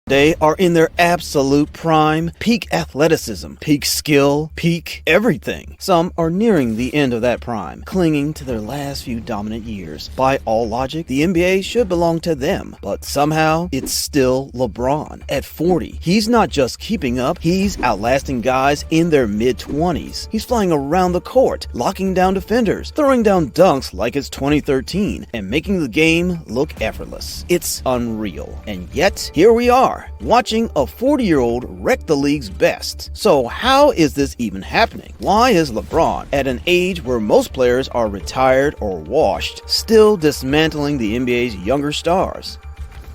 They are in their absolute prime, peak athleticism, peak skill, peak everything. Some are nearing the end of that prime, clinging to their last few dominant years. By all logic, the NBA should belong to them, but somehow it's still LeBron. At 40, he's not just keeping up, he's outlasting guys in their mid-20s. He's flying around the court, locking down defenders, throwing down dunks like it's 2013, and making the game look effortless. It's unreal. And yet, here we are, watching a 40-year-old wreck the league's best. So how is this even happening? Why is LeBron, at an age where most players are retired or washed, still dismantling the NBA's younger stars?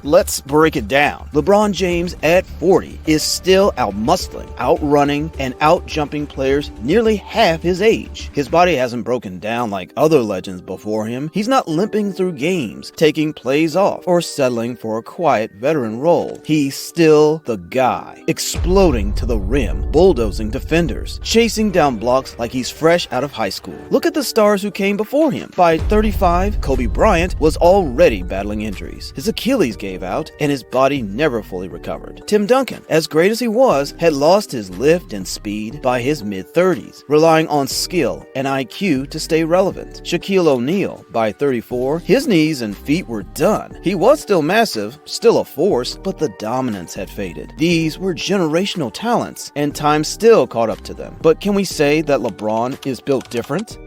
Let's break it down. LeBron James at 40 is still outmuscling, outrunning, and outjumping players nearly half his age. His body hasn't broken down like other legends before him. He's not limping through games, taking plays off, or settling for a quiet veteran role. He's still the guy, exploding to the rim, bulldozing defenders, chasing down blocks like he's fresh out of high school. Look at the stars who came before him. By 35, Kobe Bryant was already battling injuries. His Achilles gave out, and his body never fully recovered. Tim Duncan, as great as he was, had lost his lift and speed by his mid-30s, relying on skill and IQ to stay relevant. Shaquille O'Neal, by 34, his knees and feet were done. He was still massive, still a force, but the dominance had faded. These were generational talents, and time still caught up to them. But can we say that LeBron is built different?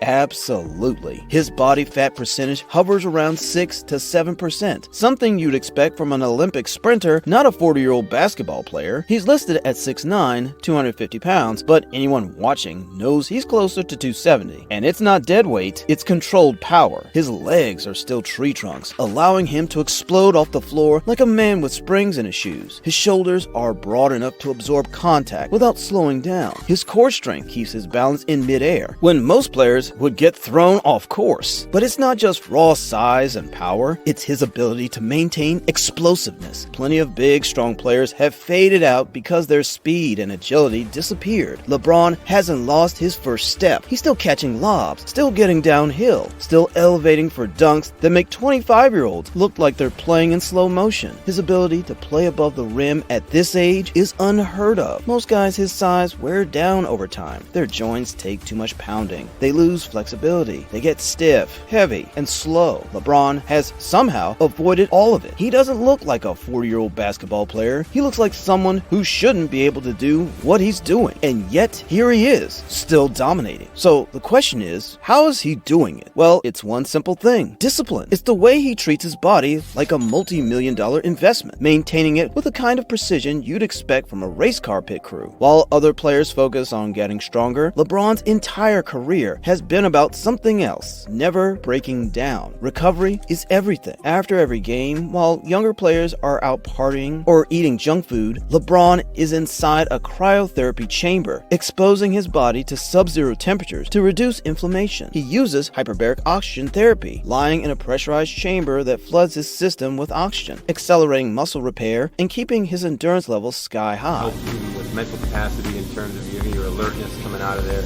Absolutely. His body fat percentage hovers around 6 to 7%, something you'd expect from an Olympic sprinter, not a 40-year-old basketball player. He's listed at 6'9", 250 pounds, but anyone watching knows he's closer to 270. And it's not dead weight, it's controlled power. His legs are still tree trunks, allowing him to explode off the floor like a man with springs in his shoes. His shoulders are broad enough to absorb contact without slowing down. His core strength keeps his balance in midair, when most players would get thrown off course. But it's not just raw size and power, it's his ability to maintain explosiveness. Plenty of big, strong players have faded out because their speed and agility disappeared. LeBron hasn't lost his first step. He's still catching lobs, still getting downhill, still elevating for dunks that make 25-year-olds look like they're playing in slow motion. His ability to play above the rim at this age is unheard of. Most guys his size wear down over time. Their joints take too much pounding. They lose flexibility. They get stiff, heavy, and slow. LeBron has somehow avoided all of it. He doesn't look like a 40-year-old basketball player. He looks like someone who shouldn't be able to do what he's doing. And yet, here he is, still dominating. So the question is, how is he doing it? Well, it's one simple thing: discipline. It's the way he treats his body like a multi-million-dollar investment, maintaining it with the kind of precision you'd expect from a race car pit crew. While other players focus on getting stronger, LeBron's entire career has been about something else, never breaking down. Recovery is everything. After every game, while younger players are out partying or eating junk food, LeBron is inside a cryotherapy chamber, exposing his body to sub-zero temperatures to reduce inflammation. He uses hyperbaric oxygen therapy, lying in a pressurized chamber that floods his system with oxygen, accelerating muscle repair and keeping his endurance levels sky high. Helps you with mental capacity in terms of your alertness coming out of there.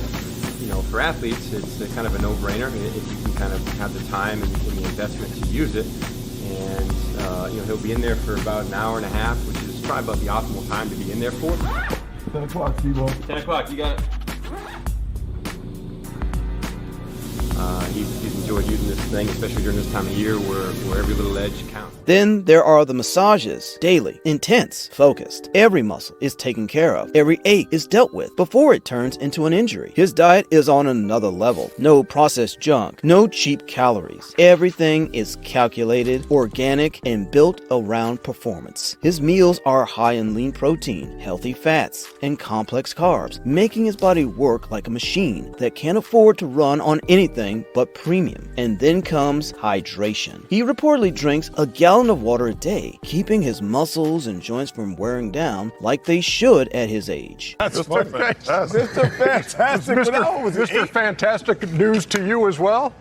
You know, for athletes, it's a kind of a no-brainer if you can kind of have the time and the investment to use it. And he'll be in there for about an hour and a half, which is probably about the optimal time to be in there for. 10 o'clock, T-Bone. 10 o'clock, you got it. He's enjoyed using this thing, especially during this time of year where every little edge counts. Then there are the massages, daily, intense, focused. Every muscle is taken care of. Every ache is dealt with before it turns into an injury. His diet is on another level. No processed junk, no cheap calories. Everything is calculated, organic, and built around performance. His meals are high in lean protein, healthy fats, and complex carbs, making his body work like a machine that can't afford to run on anything but premium. And then comes hydration. He reportedly drinks a gallon of water a day, keeping his muscles and joints from wearing down like they should at his age. That's fantastic. Mr. Fantastic. Mr. Fantastic news to you as well?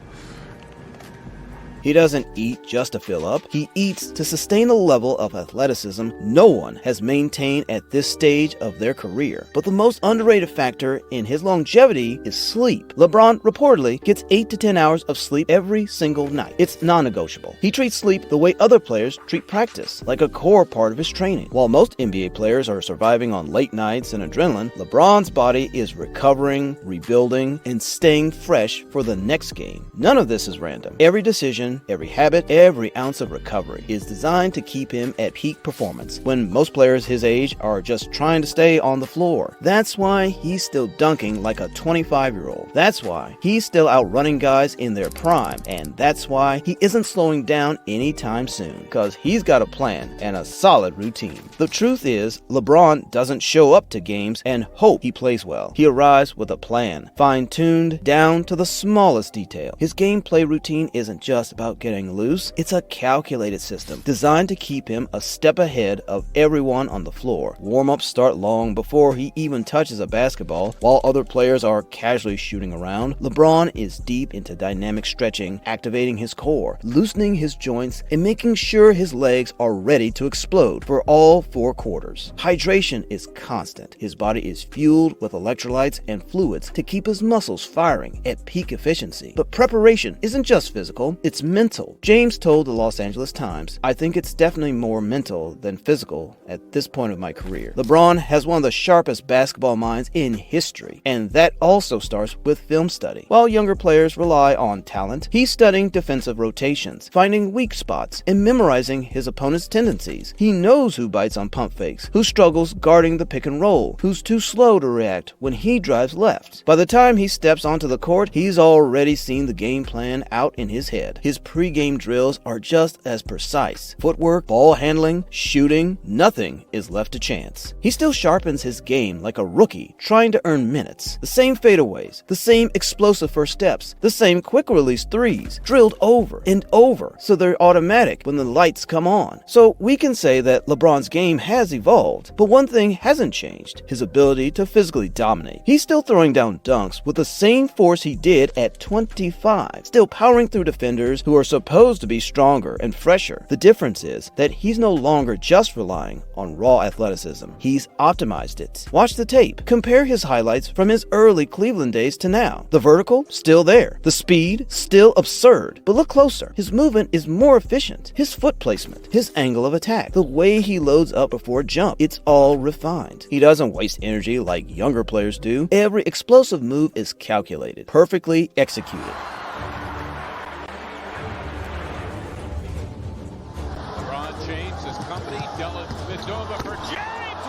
He doesn't eat just to fill up, he eats to sustain a level of athleticism no one has maintained at this stage of their career. But the most underrated factor in his longevity is sleep. LeBron reportedly gets 8 to 10 hours of sleep every single night. It's non-negotiable. He treats sleep the way other players treat practice, like a core part of his training. While most NBA players are surviving on late nights and adrenaline, LeBron's body is recovering, rebuilding, and staying fresh for the next game. None of this is random. Every decision, every habit, every ounce of recovery is designed to keep him at peak performance, when most players his age are just trying to stay on the floor. That's why he's still dunking like a 25-year-old. That's why he's still outrunning guys in their prime, and that's why he isn't slowing down anytime soon, because he's got a plan and a solid routine. The truth is, LeBron doesn't show up to games and hope he plays well. He arrives with a plan, fine-tuned down to the smallest detail. His gameplay routine isn't just about getting loose, it's a calculated system designed to keep him a step ahead of everyone on the floor. Warm-ups start long before he even touches a basketball, while other players are casually shooting around. LeBron is deep into dynamic stretching, activating his core, loosening his joints, and making sure his legs are ready to explode for all 4 quarters. Hydration is constant. His body is fueled with electrolytes and fluids to keep his muscles firing at peak efficiency. But preparation isn't just physical, it's mental. James told the Los Angeles Times, "I think it's definitely more mental than physical at this point of my career." LeBron has one of the sharpest basketball minds in history, and that also starts with film study. While younger players rely on talent, he's studying defensive rotations, finding weak spots, and memorizing his opponent's tendencies. He knows who bites on pump fakes, who struggles guarding the pick and roll, who's too slow to react when he drives left. By the time he steps onto the court, he's already seen the game plan out in his head. His pre-game drills are just as precise. Footwork, ball handling, shooting, nothing is left to chance. He still sharpens his game like a rookie, trying to earn minutes. The same fadeaways, the same explosive first steps, the same quick release threes, drilled over and over, so they're automatic when the lights come on. So we can say that LeBron's game has evolved, but one thing hasn't changed: his ability to physically dominate. He's still throwing down dunks with the same force he did at 25, still powering through defenders who are supposed to be stronger and fresher. The difference is that he's no longer just relying on raw athleticism. He's optimized it. Watch the tape. Compare his highlights from his early Cleveland days to now. The vertical, still there. The speed, still absurd. But look closer. His movement is more efficient. His foot placement, his angle of attack, the way he loads up before a jump, it's all refined. He doesn't waste energy like younger players do. Every explosive move is calculated, perfectly executed. LeBron James, his company, Dylan Medova for James.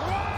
Wow!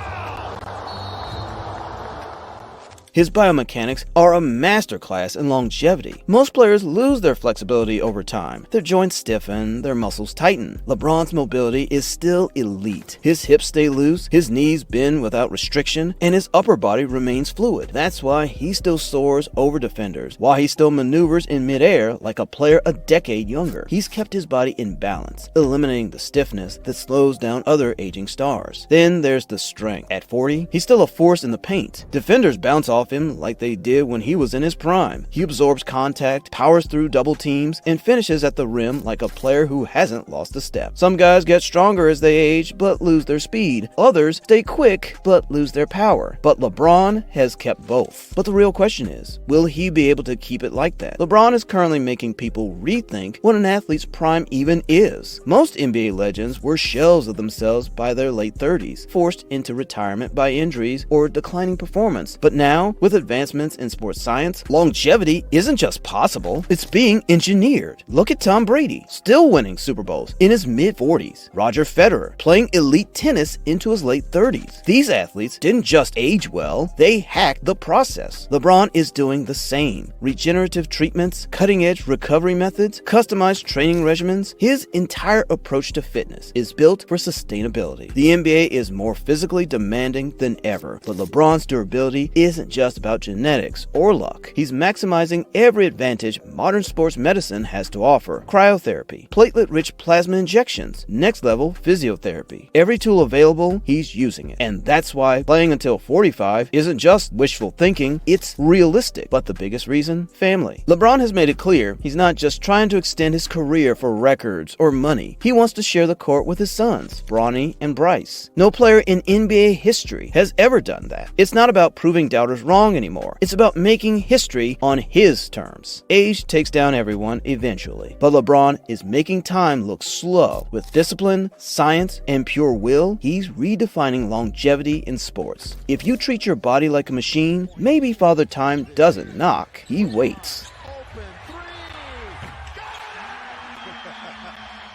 His biomechanics are a masterclass in longevity. Most players lose their flexibility over time. Their joints stiffen, their muscles tighten. LeBron's mobility is still elite. His hips stay loose, his knees bend without restriction, and his upper body remains fluid. That's why he still soars over defenders, why he still maneuvers in midair like a player a decade younger. He's kept his body in balance, eliminating the stiffness that slows down other aging stars. Then there's the strength. At 40, he's still a force in the paint. Defenders bounce off him like they did when he was in his prime. He absorbs contact, powers through double teams, and finishes at the rim like a player who hasn't lost a step. Some guys get stronger as they age but lose their speed. Others stay quick but lose their power. But LeBron has kept both. But the real question is, will he be able to keep it like that? LeBron is currently making people rethink what an athlete's prime even is. Most NBA legends were shells of themselves by their late 30s, forced into retirement by injuries or declining performance. But now, with advancements in sports science, longevity isn't just possible, it's being engineered. Look at Tom Brady, still winning Super Bowls in his mid-40s. Roger Federer, playing elite tennis into his late 30s. These athletes didn't just age well, they hacked the process. LeBron is doing the same. Regenerative treatments, cutting-edge recovery methods, customized training regimens. His entire approach to fitness is built for sustainability. The NBA is more physically demanding than ever, but LeBron's durability isn't just about genetics or luck. He's maximizing every advantage modern sports medicine has to offer. Cryotherapy, platelet-rich plasma injections, next-level physiotherapy. Every tool available, he's using it. And that's why playing until 45 isn't just wishful thinking, it's realistic. But the biggest reason? Family. LeBron has made it clear he's not just trying to extend his career for records or money. He wants to share the court with his sons, Bronny and Bryce. No player in NBA history has ever done that. It's not about proving doubters wrong anymore. It's about making history on his terms. Age takes down everyone eventually, but LeBron is making time look slow. With discipline, science, and pure will, he's redefining longevity in sports. If you treat your body like a machine, maybe Father Time doesn't knock, he waits. Open three.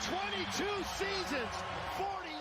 22 seasons, 40